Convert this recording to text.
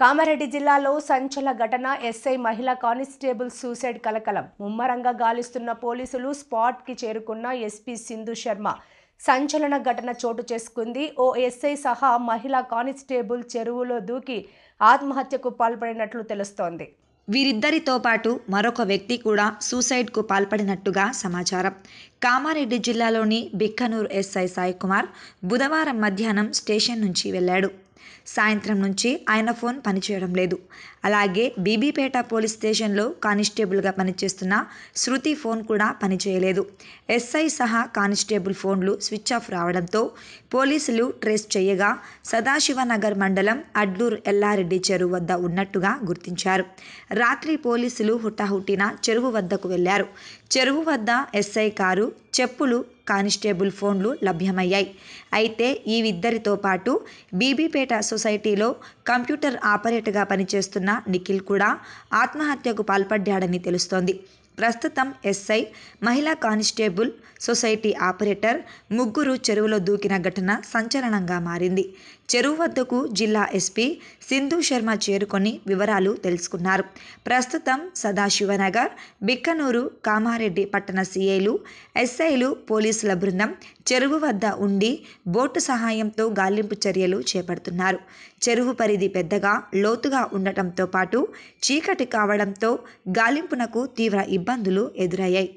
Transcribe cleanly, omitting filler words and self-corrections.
కామారెడ్డి జిల్లాలో సంచలన ఘటన. ఎస్ఐ మహిళా కానిస్టేబుల్ సూసైడ్ కలకలం. ముమ్మరంగా గాలిస్తున్న పోలీసులు స్పాట్కి చేరుకున్న ఎస్పీ సింధు శర్మ. సంచలన ఘటన చోటు చేసుకుంది. ఓ ఎస్ఐ సహా మహిళా కానిస్టేబుల్ చెరువులో దూకి ఆత్మహత్యకు పాల్పడినట్లు తెలుస్తోంది. వీరిద్దరితో పాటు మరొక వ్యక్తి కూడా సూసైడ్కు పాల్పడినట్టుగా సమాచారం. కామారెడ్డి జిల్లాలోని బిక్కనూరు ఎస్ఐ సాయి కుమార్ బుధవారం మధ్యాహ్నం స్టేషన్ నుంచి వెళ్లాడు. సాయంత్రం నుంచి ఆయన ఫోన్ పనిచేయడం లేదు. అలాగే బీబీపేట పోలీస్ స్టేషన్లో కానిస్టేబుల్గా పనిచేస్తున్న శృతి ఫోన్ కూడా పనిచేయలేదు. ఎస్ఐ సహా కానిస్టేబుల్ ఫోన్లు స్విచ్ ఆఫ్ రావడంతో పోలీసులు ట్రేస్ చేయగా సదాశివనగర్ మండలం అడ్లూరు ఎల్లారెడ్డి చెరువు వద్ద ఉన్నట్టుగా గుర్తించారు. రాత్రి పోలీసులు హుటాహుటిన చెరువు వద్దకు వెళ్లారు. చెరువు వద్ద ఎస్ఐ కారు, చెప్పులు, కానిస్టేబుల్ ఫోన్లు లభ్యమయ్యాయి. అయితే ఈ ఇద్దరితో పాటు బీబీపేట సొసైటీలో కంప్యూటర్ ఆపరేటర్గా పనిచేస్తున్న నిఖిల్ కూడా ఆత్మహత్యకు పాల్పడ్డాడని తెలుస్తోంది. ప్రస్తుతం ఎస్ఐ, మహిళా కానిస్టేబుల్, సొసైటీ ఆపరేటర్ ముగ్గురు చెరువులో దూకిన ఘటన సంచలనంగా మారింది. చెరువు వద్దకు జిల్లా ఎస్పీ సింధు శర్మ చేరుకొని వివరాలు తెలుసుకున్నారు. ప్రస్తుతం సదాశివనగర్, బిక్కనూరు, కామారెడ్డి పట్టణ సీఐలు, ఎస్ఐలు, పోలీసుల బృందం చెరువు వద్ద ఉండి బోటు సహాయంతో గాలింపు చర్యలు చేపడుతున్నారు. చెరువు పరిధి పెద్దగా, లోతుగా ఉండటంతో పాటు చీకటి కావడంతో గాలింపునకు తీవ్ర ఇబ్బందులు ఎదురయ్యాయి.